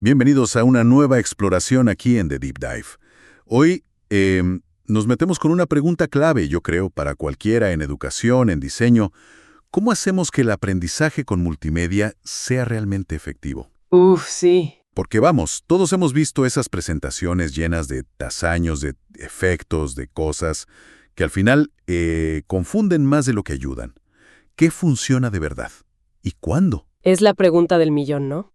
Bienvenidos a una nueva exploración aquí en The Deep Dive. Hoy nos metemos con una pregunta clave, yo creo, para cualquiera en educación, en diseño. ¿Cómo hacemos que el aprendizaje con multimedia sea realmente efectivo? Uf, sí. Porque vamos, todos hemos visto esas presentaciones llenas de tasaños, de efectos, de cosas, que al final confunden más de lo que ayudan. ¿Qué funciona de verdad? ¿Y cuándo? Es la pregunta del millón, ¿no?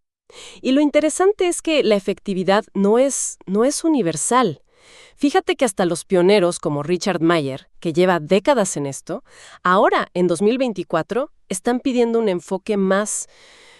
Y lo interesante es que la efectividad no es universal. Fíjate que hasta los pioneros como Richard Mayer, que lleva décadas en esto, ahora, en 2024, están pidiendo un enfoque más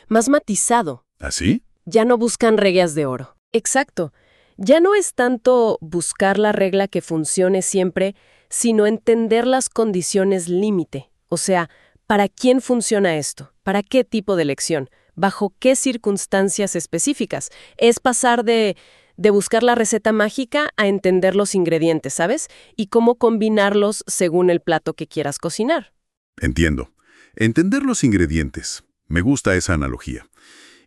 matizado. ¿Así? Ya no buscan reglas de oro. Exacto. Ya no es tanto buscar la regla que funcione siempre, sino entender las condiciones límite. O sea, ¿para quién funciona esto? ¿Para qué tipo de lección? ¿Bajo qué circunstancias específicas? Es pasar de buscar la receta mágica a entender los ingredientes, ¿sabes? Y cómo combinarlos según el plato que quieras cocinar. Entiendo. Entender los ingredientes. Me gusta esa analogía.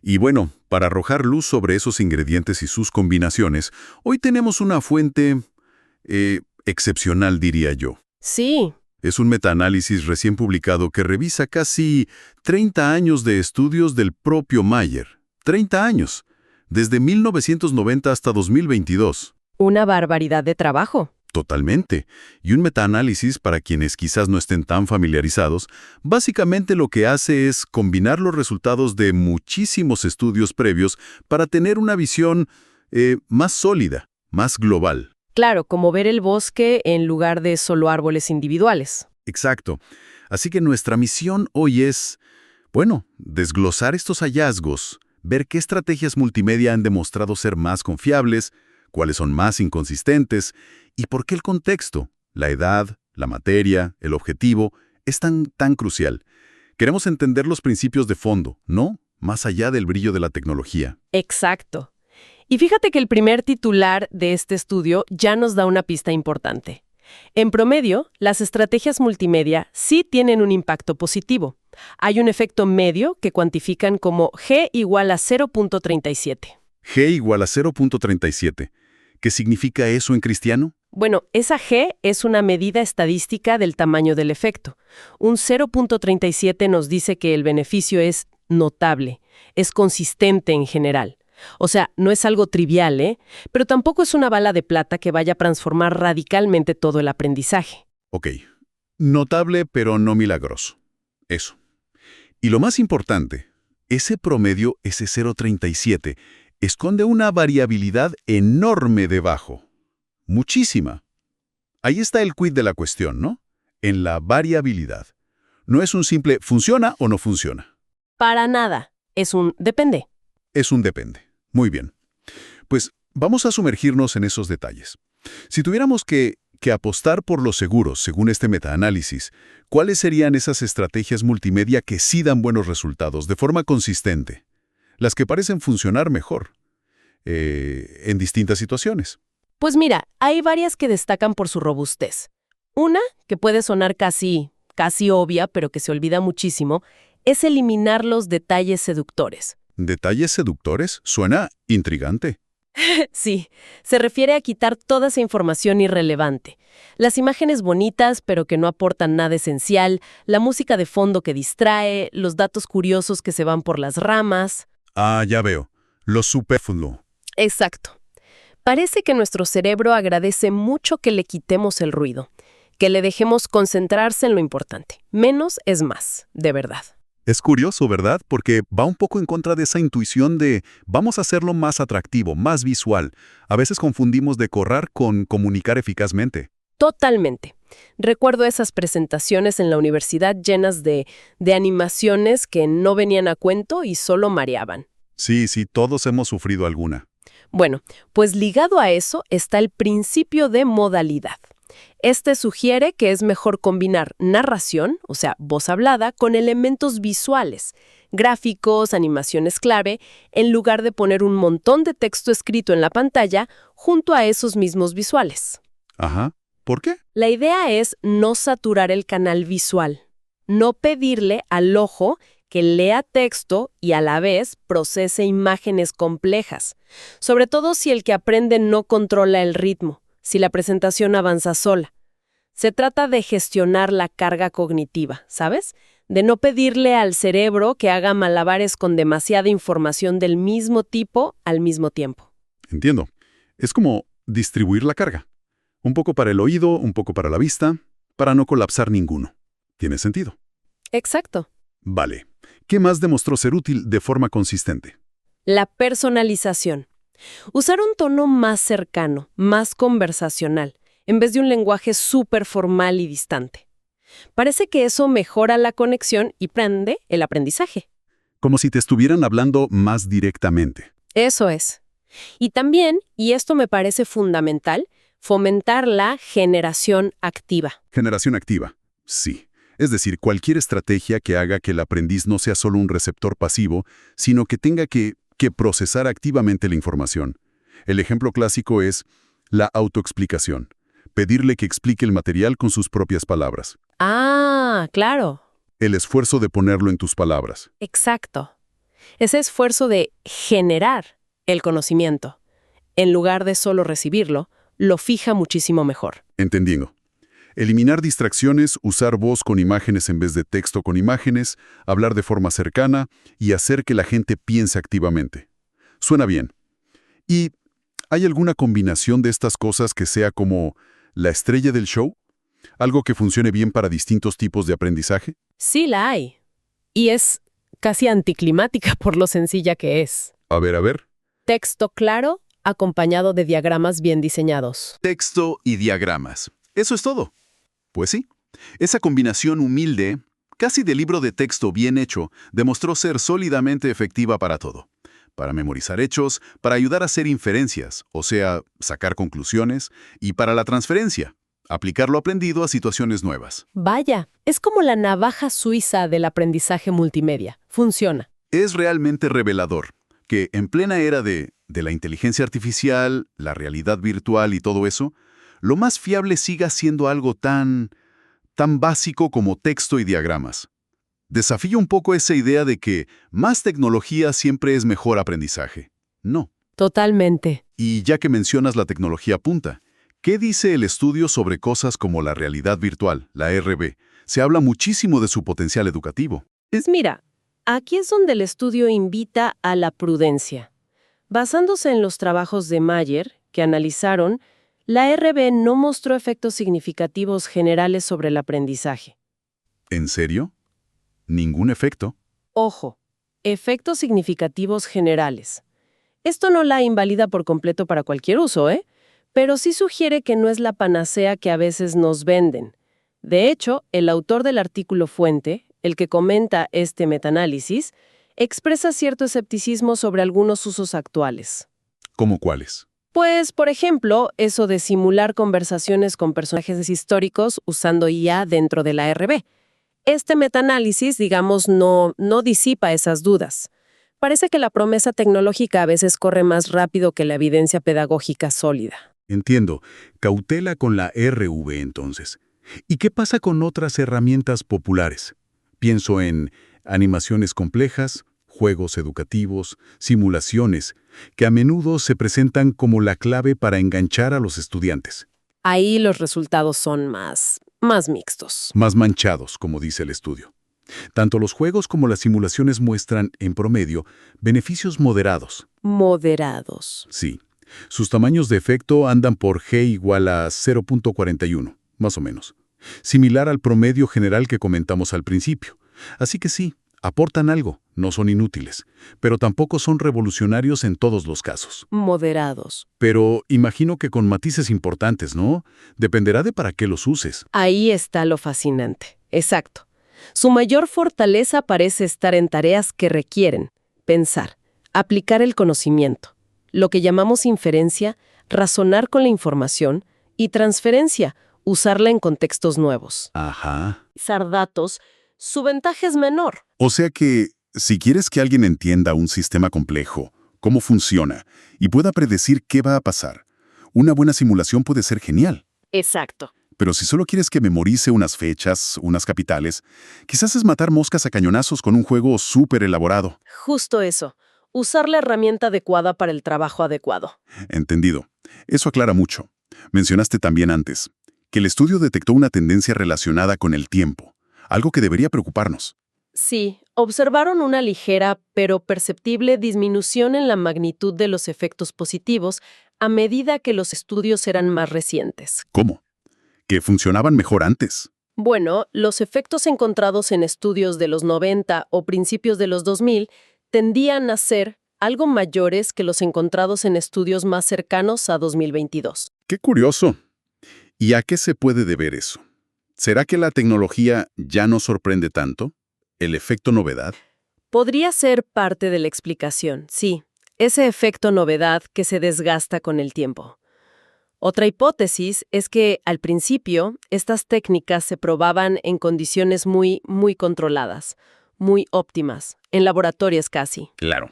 Y bueno, para arrojar luz sobre esos ingredientes y sus combinaciones, hoy tenemos una fuente excepcional, diría yo. Sí. Es un metaanálisis recién publicado que revisa casi 30 años de estudios del propio Mayer. 30 años, desde 1990 hasta 2022. Una barbaridad de trabajo. Totalmente. Y un metaanálisis, para quienes quizás no estén tan familiarizados, básicamente lo que hace es combinar los resultados de muchísimos estudios previos para tener una visión más sólida, más global. Claro, como ver el bosque en lugar de solo árboles individuales. Exacto. Así que nuestra misión hoy es, bueno, desglosar estos hallazgos, ver qué estrategias multimedia han demostrado ser más confiables, cuáles son más inconsistentes y por qué el contexto, la edad, la materia, el objetivo, es tan crucial. Queremos entender los principios de fondo, ¿no? Más allá del brillo de la tecnología. Exacto. Y fíjate que el primer titular de este estudio ya nos da una pista importante. En promedio, las estrategias multimedia sí tienen un impacto positivo. Hay un efecto medio que cuantifican como G igual a 0.37. G igual a 0.37. ¿Qué significa eso en cristiano? Bueno, esa G es una medida estadística del tamaño del efecto. Un 0.37 nos dice que el beneficio es notable, es consistente en general. O sea, no es algo trivial, ¿eh? Pero tampoco es una bala de plata que vaya a transformar radicalmente todo el aprendizaje. Ok. Notable, pero no milagroso. Eso. Y lo más importante, ese promedio, ese 0.37, esconde una variabilidad enorme debajo. Muchísima. Ahí está el quid de la cuestión, ¿no? En la variabilidad. No es un simple funciona o no funciona. Para nada. Es un depende. Es un depende. Muy bien. Pues vamos a sumergirnos en esos detalles. Si tuviéramos que apostar por los seguros, según este metaanálisis, ¿cuáles serían esas estrategias multimedia que sí dan buenos resultados de forma consistente? Las que parecen funcionar mejor en distintas situaciones. Pues mira, hay varias que destacan por su robustez. Una, que puede sonar casi obvia, pero que se olvida muchísimo, es eliminar los detalles seductores. ¿Detalles seductores? Suena intrigante. Sí, se refiere a quitar toda esa información irrelevante. Las imágenes bonitas, pero que no aportan nada esencial, la música de fondo que distrae, los datos curiosos que se van por las ramas. Ah, ya veo. Lo superfluo. Exacto. Parece que nuestro cerebro agradece mucho que le quitemos el ruido, que le dejemos concentrarse en lo importante. Menos es más, de verdad. Es curioso, ¿verdad? Porque va un poco en contra de esa intuición de vamos a hacerlo más atractivo, más visual. A veces confundimos decorar con comunicar eficazmente. Totalmente. Recuerdo esas presentaciones en la universidad llenas de animaciones que no venían a cuento y solo mareaban. Sí, todos hemos sufrido alguna. Bueno, pues ligado a eso está el principio de modalidad. Este sugiere que es mejor combinar narración, o sea, voz hablada, con elementos visuales, gráficos, animaciones clave, en lugar de poner un montón de texto escrito en la pantalla junto a esos mismos visuales. Ajá. ¿Por qué? La idea es no saturar el canal visual, no pedirle al ojo que lea texto y a la vez procese imágenes complejas, sobre todo si el que aprende no controla el ritmo, si la presentación avanza sola. Se trata de gestionar la carga cognitiva, ¿sabes? De no pedirle al cerebro que haga malabares con demasiada información del mismo tipo al mismo tiempo. Entiendo. Es como distribuir la carga. Un poco para el oído, un poco para la vista, para no colapsar ninguno. ¿Tiene sentido? Exacto. Vale. ¿Qué más demostró ser útil de forma consistente? La personalización. Usar un tono más cercano, más conversacional, en vez de un lenguaje súper formal y distante. Parece que eso mejora la conexión y prende el aprendizaje. Como si te estuvieran hablando más directamente. Eso es. Y también, y esto me parece fundamental, fomentar la generación activa. Generación activa. Sí. Es decir, cualquier estrategia que haga que el aprendiz no sea solo un receptor pasivo, sino que tenga que procesar activamente la información. El ejemplo clásico es la autoexplicación. Pedirle que explique el material con sus propias palabras. Ah, claro. El esfuerzo de ponerlo en tus palabras. Exacto. Ese esfuerzo de generar el conocimiento, en lugar de solo recibirlo, lo fija muchísimo mejor. Entendiendo. Eliminar distracciones, usar voz con imágenes en vez de texto con imágenes, hablar de forma cercana y hacer que la gente piense activamente. Suena bien. ¿Y hay alguna combinación de estas cosas que sea como la estrella del show? ¿Algo que funcione bien para distintos tipos de aprendizaje? Sí la hay. Y es casi anticlimática por lo sencilla que es. A ver. Texto claro, acompañado de diagramas bien diseñados. Texto y diagramas. ¿Eso es todo? Pues sí. Esa combinación humilde, casi de libro de texto bien hecho, demostró ser sólidamente efectiva para todo. Para memorizar hechos, para ayudar a hacer inferencias, o sea, sacar conclusiones, y para la transferencia, aplicar lo aprendido a situaciones nuevas. Vaya, es como la navaja suiza del aprendizaje multimedia. Funciona. Es realmente revelador que en plena era de la inteligencia artificial, la realidad virtual y todo eso, lo más fiable siga siendo algo tan básico como texto y diagramas. Desafío un poco esa idea de que más tecnología siempre es mejor aprendizaje. No. Totalmente. Y ya que mencionas la tecnología punta, ¿qué dice el estudio sobre cosas como la realidad virtual, la RV? Se habla muchísimo de su potencial educativo. Mira, aquí es donde el estudio invita a la prudencia. Basándose en los trabajos de Mayer, que analizaron, la RB no mostró efectos significativos generales sobre el aprendizaje. ¿En serio? ¿Ningún efecto? Ojo, efectos significativos generales. Esto no la invalida por completo para cualquier uso, pero sí sugiere que no es la panacea que a veces nos venden. De hecho, el autor del artículo fuente, el que comenta este metaanálisis, expresa cierto escepticismo sobre algunos usos actuales. ¿Cómo cuáles? Pues, por ejemplo, eso de simular conversaciones con personajes históricos usando IA dentro de la RB. Este metaanálisis, digamos, no disipa esas dudas. Parece que la promesa tecnológica a veces corre más rápido que la evidencia pedagógica sólida. Entiendo. Cautela con la RV entonces. ¿Y qué pasa con otras herramientas populares? Pienso en animaciones complejas, juegos educativos, simulaciones, que a menudo se presentan como la clave para enganchar a los estudiantes. Ahí los resultados son más mixtos. Más manchados, como dice el estudio. Tanto los juegos como las simulaciones muestran, en promedio, beneficios moderados. Moderados. Sí. Sus tamaños de efecto andan por G igual a 0.41, más o menos. Similar al promedio general que comentamos al principio. Así que sí, aportan algo, no son inútiles, pero tampoco son revolucionarios en todos los casos. Moderados. Pero imagino que con matices importantes, ¿no? Dependerá de para qué los uses. Ahí está lo fascinante. Exacto. Su mayor fortaleza parece estar en tareas que requieren pensar, aplicar el conocimiento, lo que llamamos inferencia, razonar con la información, y transferencia, usarla en contextos nuevos. Ajá. Usar datos, su ventaja es menor. O sea que, si quieres que alguien entienda un sistema complejo, cómo funciona, y pueda predecir qué va a pasar, una buena simulación puede ser genial. Exacto. Pero si solo quieres que memorice unas fechas, unas capitales, quizás es matar moscas a cañonazos con un juego súper elaborado. Justo eso. Usar la herramienta adecuada para el trabajo adecuado. Entendido. Eso aclara mucho. Mencionaste también antes que el estudio detectó una tendencia relacionada con el tiempo, algo que debería preocuparnos. Sí, observaron una ligera pero perceptible disminución en la magnitud de los efectos positivos a medida que los estudios eran más recientes. ¿Cómo? ¿Que funcionaban mejor antes? Bueno, los efectos encontrados en estudios de los 90 o principios de los 2000 tendían a ser algo mayores que los encontrados en estudios más cercanos a 2022. ¡Qué curioso! ¿Y a qué se puede deber eso? ¿Será que la tecnología ya no sorprende tanto? ¿El efecto novedad? Podría ser parte de la explicación, sí, ese efecto novedad que se desgasta con el tiempo. Otra hipótesis es que, al principio, estas técnicas se probaban en condiciones muy controladas, muy óptimas, en laboratorios casi. Claro.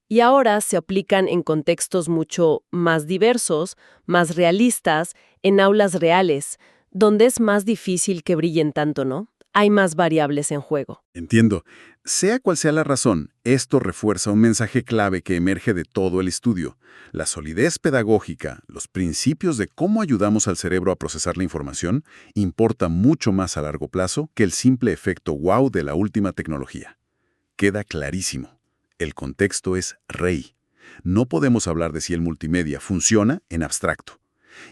Y ahora se aplican en contextos mucho más diversos, más realistas, en aulas reales, donde es más difícil que brillen tanto, ¿no? Hay más variables en juego. Entiendo. Sea cual sea la razón, esto refuerza un mensaje clave que emerge de todo el estudio. La solidez pedagógica, los principios de cómo ayudamos al cerebro a procesar la información, importa mucho más a largo plazo que el simple efecto wow de la última tecnología. Queda clarísimo. El contexto es rey. No podemos hablar de si el multimedia funciona en abstracto.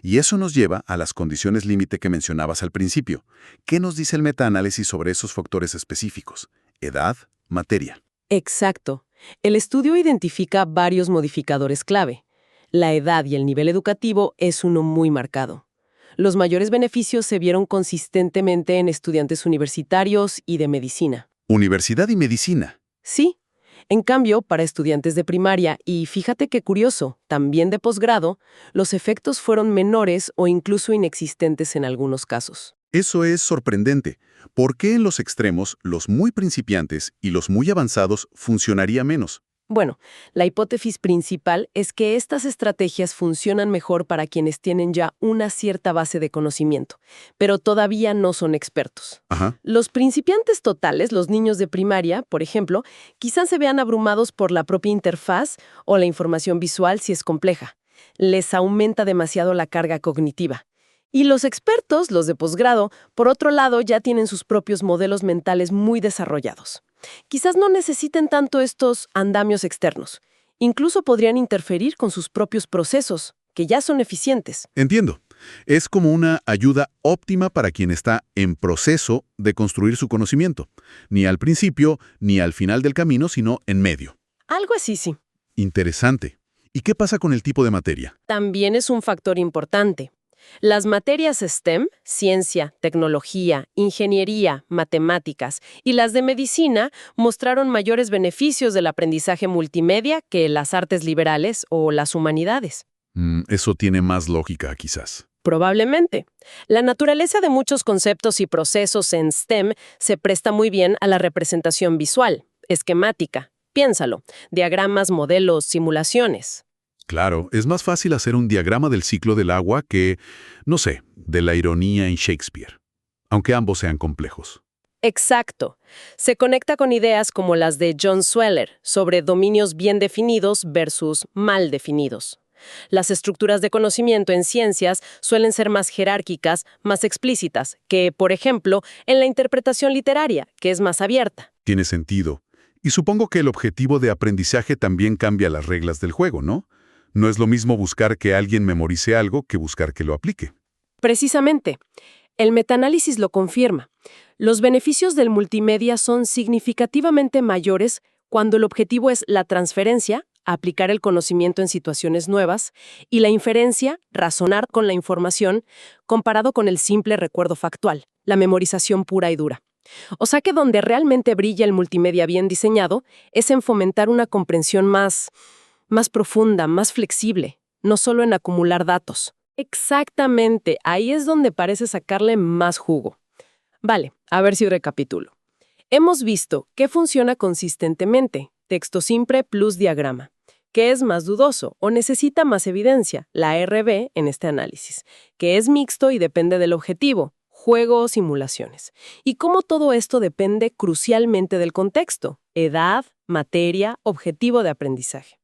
Y eso nos lleva a las condiciones límite que mencionabas al principio. ¿Qué nos dice el metaanálisis sobre esos factores específicos? Edad, materia. Exacto. El estudio identifica varios modificadores clave. La edad y el nivel educativo es uno muy marcado. Los mayores beneficios se vieron consistentemente en estudiantes universitarios y de medicina. Universidad y medicina. Sí. En cambio, para estudiantes de primaria y, fíjate qué curioso, también de posgrado, los efectos fueron menores o incluso inexistentes en algunos casos. Eso es sorprendente. ¿Por qué en los extremos, los muy principiantes y los muy avanzados funcionaría menos? Bueno, la hipótesis principal es que estas estrategias funcionan mejor para quienes tienen ya una cierta base de conocimiento, pero todavía no son expertos. Ajá. Los principiantes totales, los niños de primaria, por ejemplo, quizás se vean abrumados por la propia interfaz o la información visual si es compleja. Les aumenta demasiado la carga cognitiva. Y los expertos, los de posgrado, por otro lado, ya tienen sus propios modelos mentales muy desarrollados. Quizás no necesiten tanto estos andamios externos. Incluso podrían interferir con sus propios procesos, que ya son eficientes. Entiendo. Es como una ayuda óptima para quien está en proceso de construir su conocimiento. Ni al principio, ni al final del camino, sino en medio. Algo así, sí. Interesante. ¿Y qué pasa con el tipo de materia? También es un factor importante. Las materias STEM, ciencia, tecnología, ingeniería, matemáticas y las de medicina mostraron mayores beneficios del aprendizaje multimedia que las artes liberales o las humanidades. Eso tiene más lógica, quizás. Probablemente. La naturaleza de muchos conceptos y procesos en STEM se presta muy bien a la representación visual, esquemática. Piénsalo, diagramas, modelos, simulaciones. Claro, es más fácil hacer un diagrama del ciclo del agua que, no sé, de la ironía en Shakespeare, aunque ambos sean complejos. Exacto. Se conecta con ideas como las de John Sweller sobre dominios bien definidos versus mal definidos. Las estructuras de conocimiento en ciencias suelen ser más jerárquicas, más explícitas, que, por ejemplo, en la interpretación literaria, que es más abierta. Tiene sentido. Y supongo que el objetivo de aprendizaje también cambia las reglas del juego, ¿no? No es lo mismo buscar que alguien memorice algo que buscar que lo aplique. Precisamente. El metaanálisis lo confirma. Los beneficios del multimedia son significativamente mayores cuando el objetivo es la transferencia, aplicar el conocimiento en situaciones nuevas, y la inferencia, razonar con la información, comparado con el simple recuerdo factual, la memorización pura y dura. O sea que donde realmente brilla el multimedia bien diseñado es en fomentar una comprensión más profunda, más flexible, no solo en acumular datos. Exactamente, ahí es donde parece sacarle más jugo. Vale, a ver si recapitulo. Hemos visto qué funciona consistentemente, texto simple plus diagrama. ¿Qué es más dudoso o necesita más evidencia? La RB en este análisis. ¿Qué es mixto y depende del objetivo? Juego o simulaciones. Y cómo todo esto depende crucialmente del contexto, edad, materia, objetivo de aprendizaje.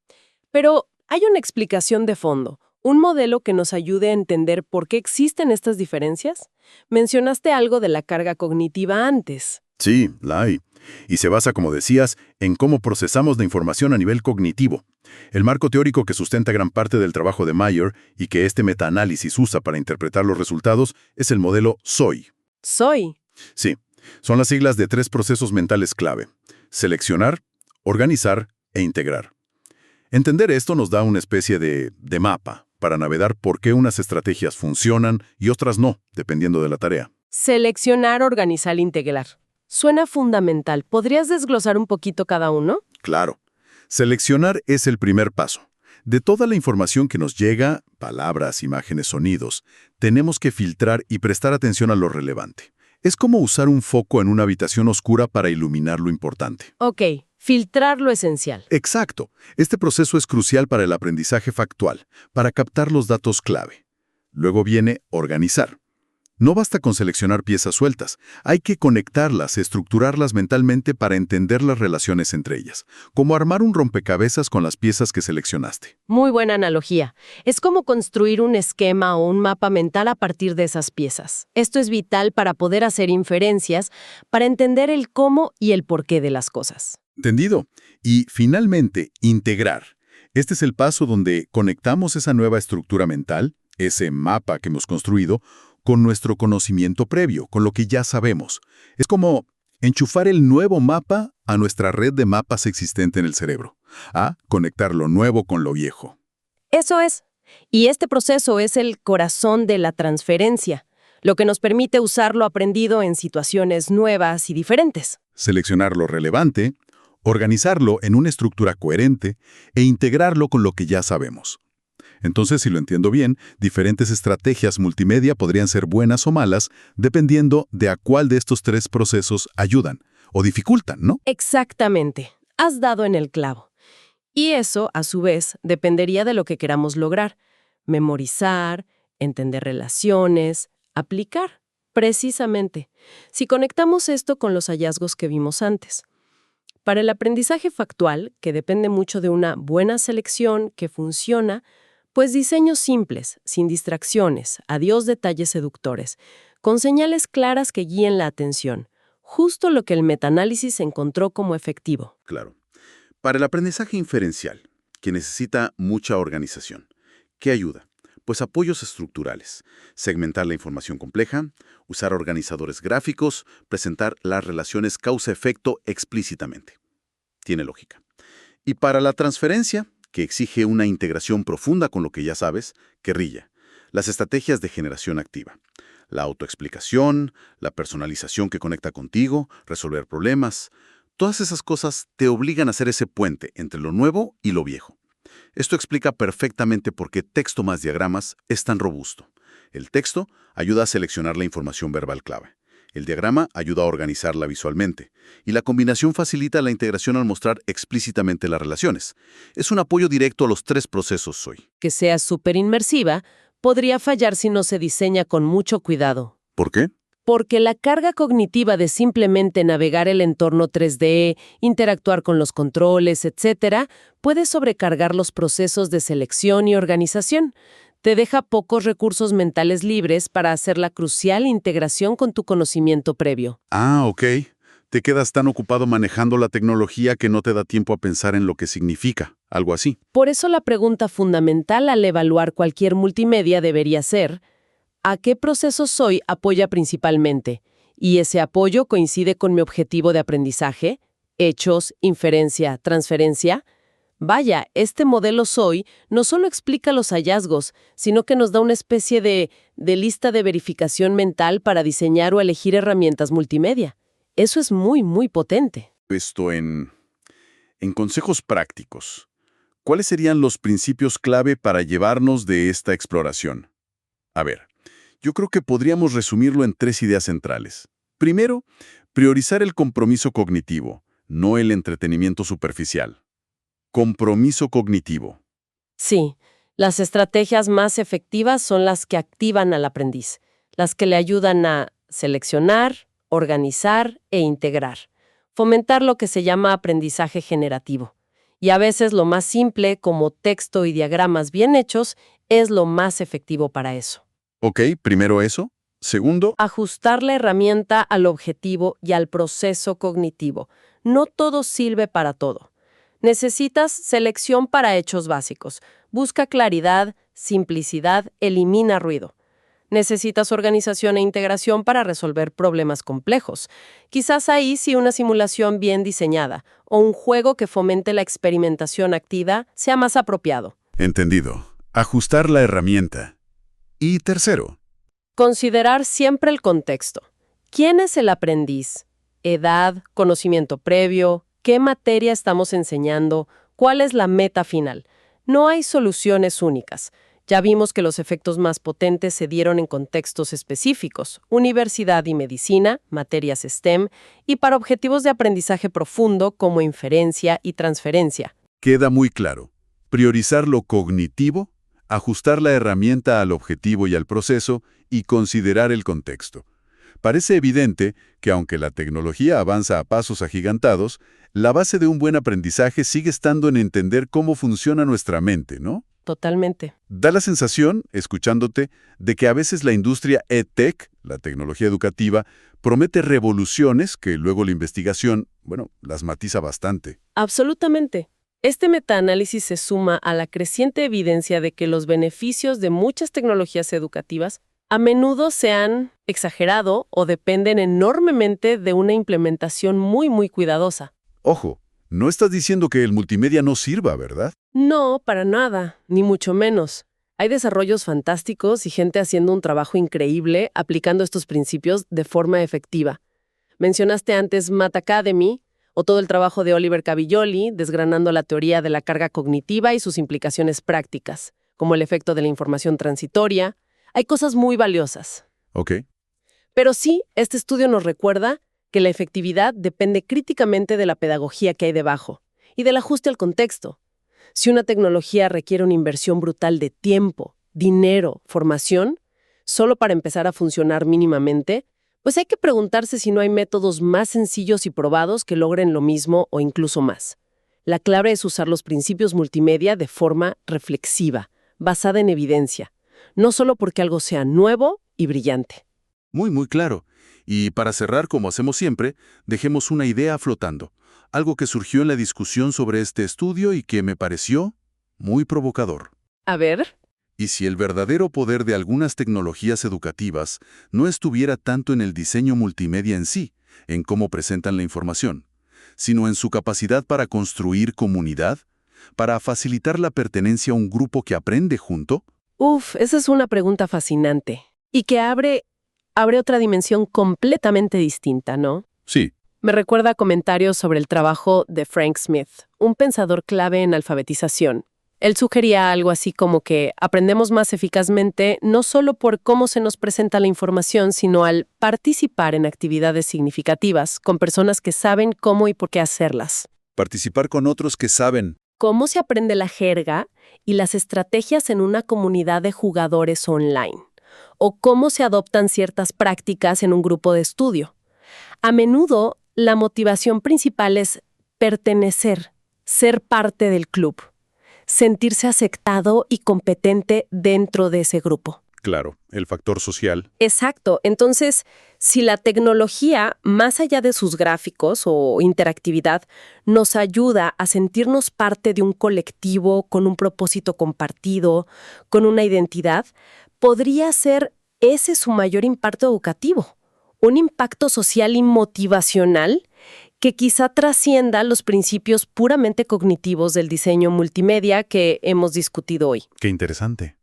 Pero hay una explicación de fondo, un modelo que nos ayude a entender por qué existen estas diferencias. Mencionaste algo de la carga cognitiva antes. Sí, la hay. Y se basa, como decías, en cómo procesamos la información a nivel cognitivo. El marco teórico que sustenta gran parte del trabajo de Mayer y que este metaanálisis usa para interpretar los resultados es el modelo SOI. Soy. Sí, son las siglas de 3 procesos mentales clave: seleccionar, organizar e integrar. Entender esto nos da una especie de mapa para navegar por qué unas estrategias funcionan y otras no, dependiendo de la tarea. Seleccionar, organizar, integrar. Suena fundamental. ¿Podrías desglosar un poquito cada uno? Claro. Seleccionar es el primer paso. De toda la información que nos llega, palabras, imágenes, sonidos, tenemos que filtrar y prestar atención a lo relevante. Es como usar un foco en una habitación oscura para iluminar lo importante. Ok, filtrar lo esencial. Exacto. Este proceso es crucial para el aprendizaje factual, para captar los datos clave. Luego viene organizar. No basta con seleccionar piezas sueltas, hay que conectarlas, estructurarlas mentalmente para entender las relaciones entre ellas, como armar un rompecabezas con las piezas que seleccionaste. Muy buena analogía. Es como construir un esquema o un mapa mental a partir de esas piezas. Esto es vital para poder hacer inferencias, para entender el cómo y el porqué de las cosas. ¿Entendido? Y finalmente, integrar. Este es el paso donde conectamos esa nueva estructura mental, ese mapa que hemos construido, con nuestro conocimiento previo, con lo que ya sabemos. Es como enchufar el nuevo mapa a nuestra red de mapas existente en el cerebro. Conectar lo nuevo con lo viejo. Eso es. Y este proceso es el corazón de la transferencia, lo que nos permite usar lo aprendido en situaciones nuevas y diferentes. Seleccionar lo relevante, organizarlo en una estructura coherente e integrarlo con lo que ya sabemos. Entonces, si lo entiendo bien, diferentes estrategias multimedia podrían ser buenas o malas, dependiendo de a cuál de estos 3 procesos ayudan o dificultan, ¿no? Exactamente. Has dado en el clavo. Y eso, a su vez, dependería de lo que queramos lograr. Memorizar, entender relaciones, aplicar. Precisamente. Si conectamos esto con los hallazgos que vimos antes. Para el aprendizaje factual, que depende mucho de una buena selección que funciona, pues diseños simples, sin distracciones, adiós detalles seductores, con señales claras que guíen la atención, justo lo que el metaanálisis encontró como efectivo. Claro. Para el aprendizaje inferencial, que necesita mucha organización, ¿qué ayuda? Pues apoyos estructurales, segmentar la información compleja, usar organizadores gráficos, presentar las relaciones causa-efecto explícitamente. Tiene lógica. Y para la transferencia, que exige una integración profunda con lo que ya sabes, guerrilla, las estrategias de generación activa, la autoexplicación, la personalización que conecta contigo, resolver problemas, todas esas cosas te obligan a hacer ese puente entre lo nuevo y lo viejo. Esto explica perfectamente por qué texto más diagramas es tan robusto. El texto ayuda a seleccionar la información verbal clave. El diagrama ayuda a organizarla visualmente, y la combinación facilita la integración al mostrar explícitamente las relaciones. Es un apoyo directo a los 3 procesos SOI. Que sea súper inmersiva, podría fallar si no se diseña con mucho cuidado. ¿Por qué? Porque la carga cognitiva de simplemente navegar el entorno 3D, interactuar con los controles, etc., puede sobrecargar los procesos de selección y organización. Te deja pocos recursos mentales libres para hacer la crucial integración con tu conocimiento previo. Ok. Te quedas tan ocupado manejando la tecnología que no te da tiempo a pensar en lo que significa, algo así. Por eso la pregunta fundamental al evaluar cualquier multimedia debería ser: ¿a qué proceso SOI apoya principalmente? ¿Y ese apoyo coincide con mi objetivo de aprendizaje? ¿Hechos, inferencia, transferencia? Vaya, este modelo SOI no solo explica los hallazgos, sino que nos da una especie de lista de verificación mental para diseñar o elegir herramientas multimedia. Eso es muy, muy potente. Esto en consejos prácticos. ¿Cuáles serían los principios clave para llevarnos de esta exploración? A ver, yo creo que podríamos resumirlo en 3 ideas centrales. Primero, priorizar el compromiso cognitivo, no el entretenimiento superficial. Compromiso cognitivo. Sí, las estrategias más efectivas son las que activan al aprendiz, las que le ayudan a seleccionar, organizar e integrar, fomentar lo que se llama aprendizaje generativo. Y a veces lo más simple, como texto y diagramas bien hechos, es lo más efectivo para eso. Ok, primero eso. Segundo, Ajustar la herramienta al objetivo y al proceso cognitivo. No todo sirve para todo. Necesitas selección para hechos básicos. Busca claridad, simplicidad, elimina ruido. Necesitas organización e integración para resolver problemas complejos. Quizás ahí sí una simulación bien diseñada o un juego que fomente la experimentación activa sea más apropiado. entendido. Ajustar la herramienta. Y tercero, Considerar siempre el contexto. ¿Quién es el aprendiz? Edad, conocimiento previo, qué materia estamos enseñando, cuál es la meta final. No hay soluciones únicas. Ya vimos que los efectos más potentes se dieron en contextos específicos, universidad y medicina, materias STEM, y para objetivos de aprendizaje profundo como inferencia y transferencia. queda muy claro. Priorizar lo cognitivo, ajustar la herramienta al objetivo y al proceso y considerar el contexto. Parece evidente que aunque la tecnología avanza a pasos agigantados, la base de un buen aprendizaje sigue estando en entender cómo funciona nuestra mente, ¿no? Totalmente. Da la sensación, escuchándote, de que a veces la industria EdTech, la tecnología educativa, promete revoluciones que luego la investigación, bueno, las matiza bastante. Absolutamente. Este metaanálisis se suma a la creciente evidencia de que los beneficios de muchas tecnologías educativas a menudo se han exagerado o dependen enormemente de una implementación muy cuidadosa. Ojo, no estás diciendo que el multimedia no sirva, ¿verdad? No, para nada, ni mucho menos. Hay desarrollos fantásticos y gente haciendo un trabajo increíble aplicando estos principios de forma efectiva. Mencionaste antes Math Academy, o todo el trabajo de Oliver Cavilloli, desgranando la teoría de la carga cognitiva y sus implicaciones prácticas, como el efecto de la información transitoria. Hay cosas muy valiosas. Ok. Pero sí, este estudio nos recuerda que la efectividad depende críticamente de la pedagogía que hay debajo y del ajuste al contexto. Si una tecnología requiere una inversión brutal de tiempo, dinero, formación, solo para empezar a funcionar mínimamente, pues hay que preguntarse si no hay métodos más sencillos y probados que logren lo mismo o incluso más. La clave es usar los principios multimedia de forma reflexiva, basada en evidencia, no solo porque algo sea nuevo y brillante. Muy claro. Y para cerrar, como hacemos siempre, dejemos una idea flotando. Algo que surgió en la discusión sobre este estudio y que me pareció muy provocador. A ver. ¿Y si el verdadero poder de algunas tecnologías educativas no estuviera tanto en el diseño multimedia en sí, en cómo presentan la información, sino en su capacidad para construir comunidad, para facilitar la pertenencia a un grupo que aprende junto? Esa es una pregunta fascinante y que abre otra dimensión completamente distinta, ¿no? Sí. Me recuerda a comentarios sobre el trabajo de Frank Smith, un pensador clave en alfabetización. Él sugería algo así como que aprendemos más eficazmente no solo por cómo se nos presenta la información, sino al participar en actividades significativas con personas que saben cómo y por qué hacerlas. Participar con otros que saben. Cómo se aprende la jerga y las estrategias en una comunidad de jugadores online, o cómo se adoptan ciertas prácticas en un grupo de estudio. A menudo, la motivación principal es pertenecer, ser parte del club, sentirse aceptado y competente dentro de ese grupo. Claro, el factor social. Exacto. Entonces, si la tecnología, más allá de sus gráficos o interactividad, nos ayuda a sentirnos parte de un colectivo con un propósito compartido, con una identidad, podría ser ese su mayor impacto educativo. Un impacto social y motivacional que quizá trascienda los principios puramente cognitivos del diseño multimedia que hemos discutido hoy. Qué interesante.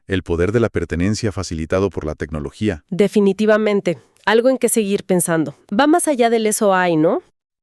El poder de la pertenencia facilitado por la tecnología. Definitivamente, algo en que seguir pensando. Va más allá del SOI, ¿no?